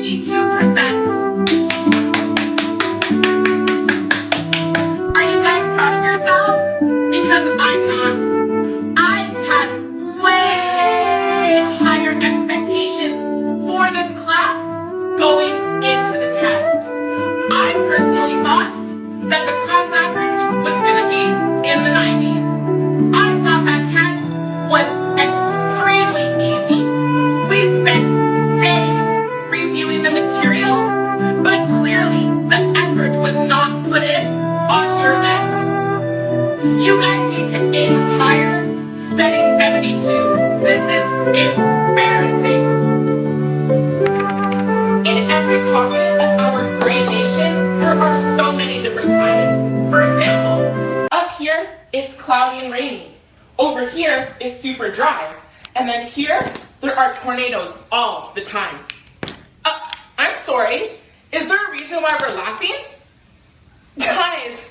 72%. Are you guys proud of yourselves? Because I'm not. I had way higher expectations for this class going into the test. I personally thought that the class average was going to be in the 90s. I thought that test was extremely easy. We spent days reviewing the material, but clearly the effort was not put in on your end. You guys need to aim higher than a 72. This is embarrassing. In every pocket of our great nation, there are so many different climates. For example, up here, it's cloudy and rainy. Over here, it's super dry. And then here, there are tornadoes all the time. I'm sorry, is there a reason why we're laughing? Guys,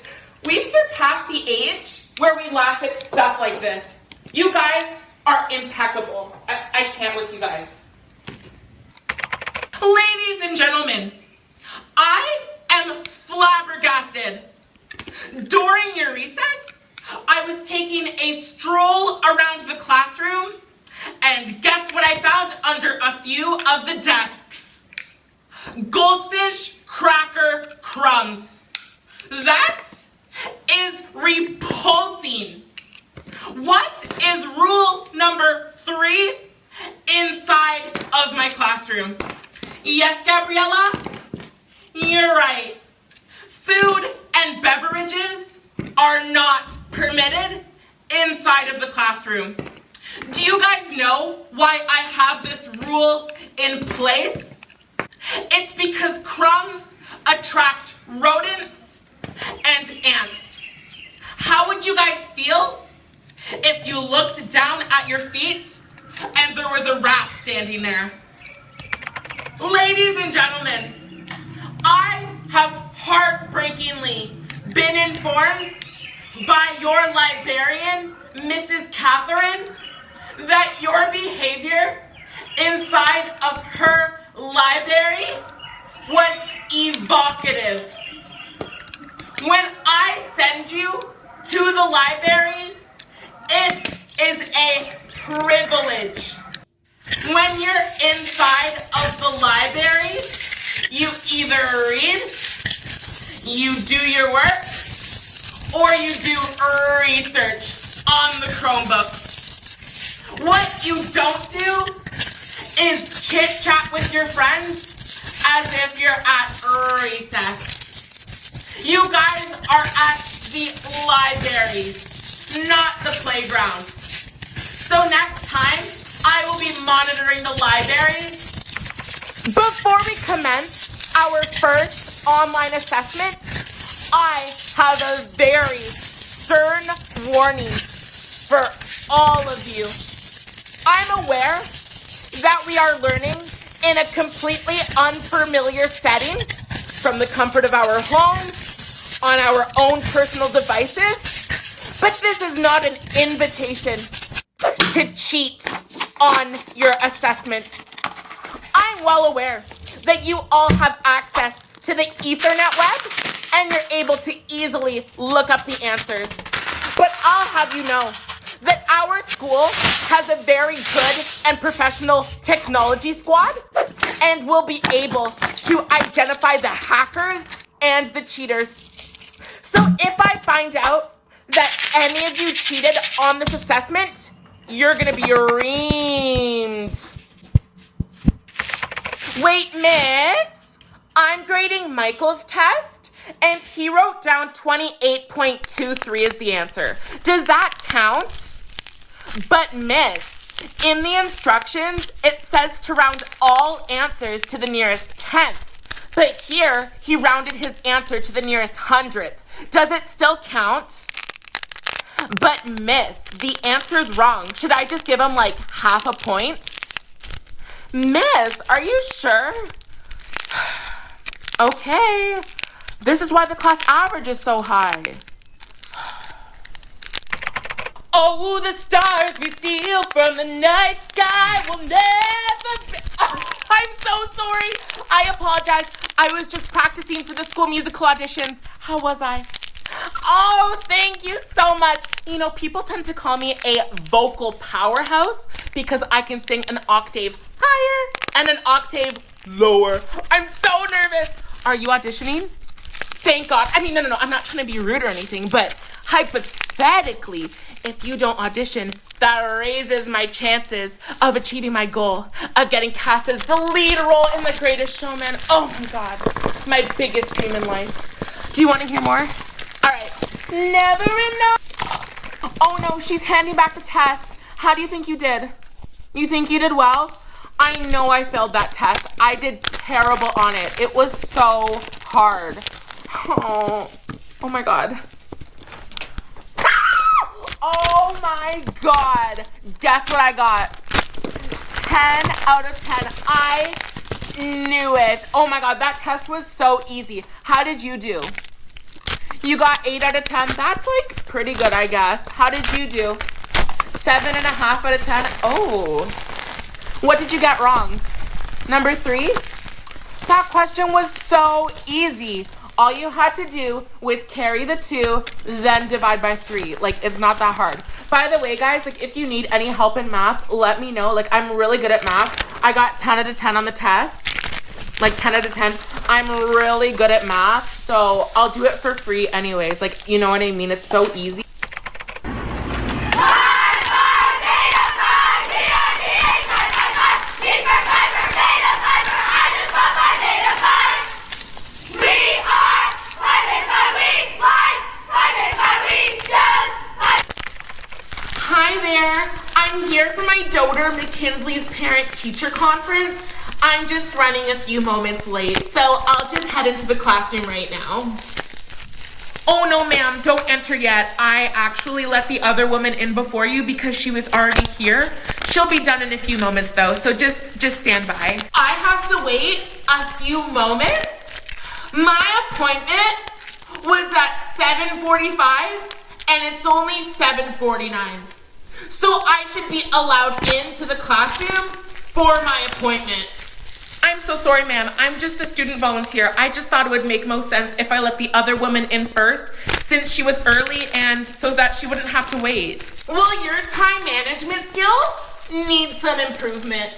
we've surpassed the age where we laugh at stuff like this. You guys are impeccable. I can't with you guys. Ladies and gentlemen, I am flabbergasted. During your recess, I was taking a stroll around the classroom, and guess what I found under a few of the desks? Goldfish cracker crumbs. That is repulsing. What is rule number 3 inside of my classroom? Yes, Gabriella? You're right. Food and beverages are not permitted inside of the classroom. Do you guys know why I have this rule in place? It's because crumbs attract rodents and ants. How would you guys feel if you looked down at your feet and there was a rat standing there? Ladies and gentlemen, I have heartbreakingly been informed by your librarian, Mrs. Catherine, that your behavior inside of her library was evocative. When I send you to the library, it is a privilege. When you're inside of the library, you either read, you do your work, or you do research on the Chromebook. What you don't do is chit-chat with your friends as if you're at recess. You guys are at the library, not the playground. So next time, I will be monitoring the library. Before we commence our first online assessment, I have a very stern warning for all of you. I'm aware that we are learning in a completely unfamiliar setting from the comfort of our homes, on our own personal devices, but this is not an invitation to cheat on your assessment. I'm well aware that you all have access to the Ethernet web and you're able to easily look up the answers. But I'll have you know that our school has a very good and professional technology squad and will be able to identify the hackers and the cheaters. So if I find out that any of you cheated on this assessment, you're gonna be reamed. Wait, miss, I'm grading Michael's test and he wrote down 28.23 as the answer. Does that count? But miss, in the instructions, it says to round all answers to the nearest tenth. But here, he rounded his answer to the nearest hundredth. Does it still count? But miss, the answer's wrong. Should I just give him like half a point? Miss, are you sure? Okay, this is why the class average is so high. Oh, the stars we steal from the night sky will never be... I'm so sorry. I apologize. I was just practicing for the school musical auditions. How was I? Oh, thank you so much. You know, people tend to call me a vocal powerhouse because I can sing an octave higher and an octave lower. I'm so nervous. Are you auditioning? Thank God. I mean, no. I'm not trying to be rude or anything, but hypothetically, if you don't audition, that raises my chances of achieving my goal of getting cast as the lead role in The Greatest Showman. Oh my God, my biggest dream in life. Do you want to hear more? All right. Never enough. Oh no, she's handing back the test. How do you think you did? You think you did well? I know I failed that test. I did terrible on it. It was so hard. Oh my God. Oh my God. Guess what I got? 10 out of 10. I knew it. Oh my God, that test was so easy. How did you do? You got 8 out of 10. That's like pretty good, I guess. How did you do? 7.5 out of 10. Oh. What did you get wrong? Number 3? That question was so easy. All you had to do was carry the 2, then divide by 3. Like, it's not that hard. By the way, guys, like, if you need any help in math, let me know. Like, I'm really good at math. I got 10 out of 10 on the test. Like, 10 out of 10. I'm really good at math, so I'll do it for free anyways. Like, you know what I mean? It's so easy. I'm here for my daughter McKinsley's parent-teacher conference. I'm just running a few moments late, so I'll just head into the classroom right now. Oh no, ma'am, don't enter yet. I actually let the other woman in before you because she was already here. She'll be done in a few moments though, so just stand by. I have to wait a few moments. My appointment was at 7:45 and it's only 7:49. So I should be allowed into the classroom for my appointment. I'm so sorry, ma'am. I'm just a student volunteer. I just thought it would make most sense if I let the other woman in first since she was early and so that she wouldn't have to wait. Well, your time management skills need some improvement.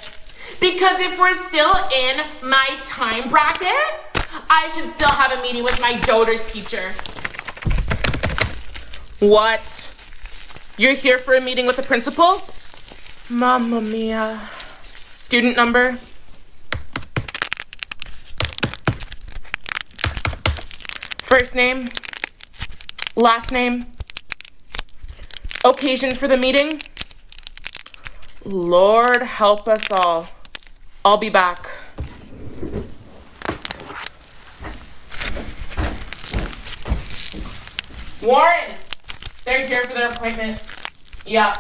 Because if we're still in my time bracket, I should still have a meeting with my daughter's teacher. What? You're here for a meeting with the principal? Mamma mia. Student number? First name? Last name? Occasion for the meeting? Lord help us all. I'll be back. Warren! They're here for their appointment. Yeah.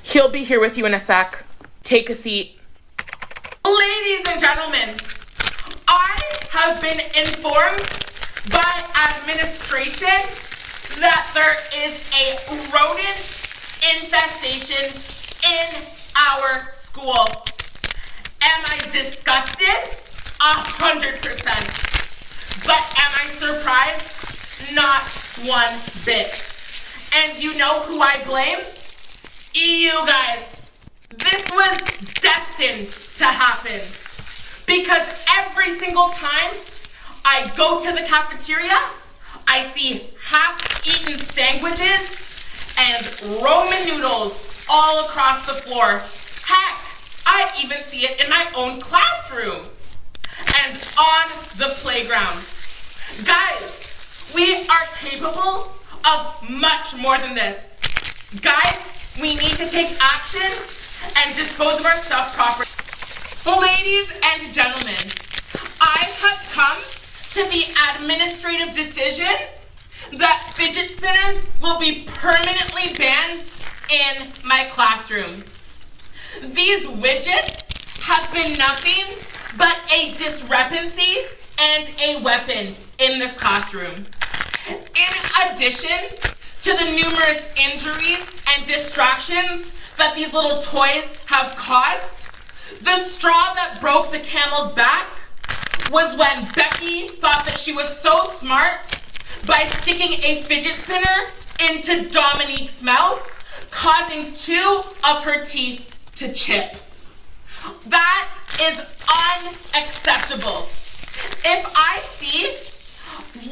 He'll be here with you in a sec. Take a seat. Ladies and gentlemen, I have been informed by administration that there is a rodent infestation in our school. Am I disgusted? 100%. But am I surprised? Not one bit. And you know who I blame? You guys. This was destined to happen. Because every single time I go to the cafeteria, I see half-eaten sandwiches and Roman noodles all across the floor. Heck, I even see it in my own classroom and on the playground. Guys, we are capable of much more than this. Guys, we need to take action and dispose of our stuff properly. Ladies and gentlemen, I have come to the administrative decision that fidget spinners will be permanently banned in my classroom. These widgets have been nothing but a discrepancy and a weapon in this classroom. In addition to the numerous injuries and distractions that these little toys have caused, the straw that broke the camel's back was when Becky thought that she was so smart by sticking a fidget spinner into Dominique's mouth, causing 2 of her teeth to chip. That is unacceptable. If I see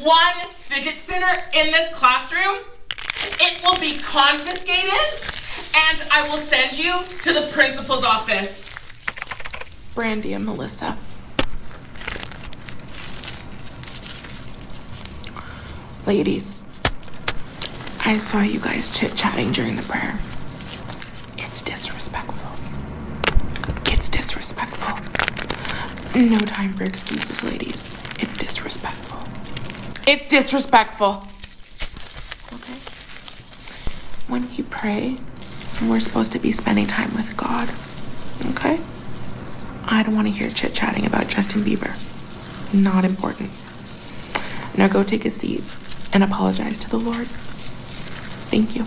one fidget spinner in this classroom, it will be confiscated and I will send you to the principal's office. Brandy and Melissa. Ladies, I saw you guys chit-chatting during the prayer. It's disrespectful. It's disrespectful. No time for excuses, ladies. It's disrespectful. It's disrespectful. Okay? When we pray, we're supposed to be spending time with God. Okay? I don't want to hear chit-chatting about Justin Bieber. Not important. Now go take a seat and apologize to the Lord. Thank you.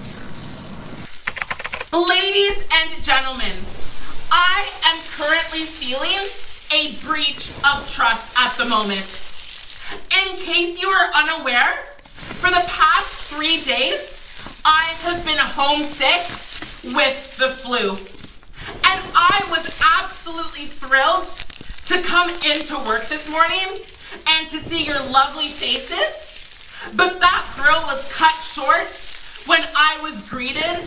Ladies and gentlemen, I am currently feeling a breach of trust at the moment. In case you are unaware, for the past 3 days, I have been homesick with the flu. And I was absolutely thrilled to come into work this morning and to see your lovely faces. But that thrill was cut short when I was greeted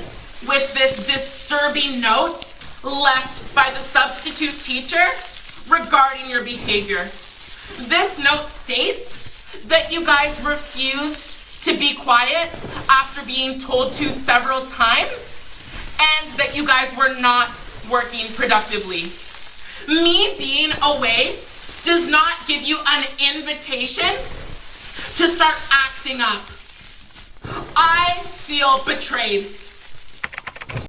with this disturbing note left by the substitute teacher regarding your behavior. This note states that you guys refused to be quiet after being told to several times and that you guys were not working productively. Me being away does not give you an invitation to start acting up. I feel betrayed.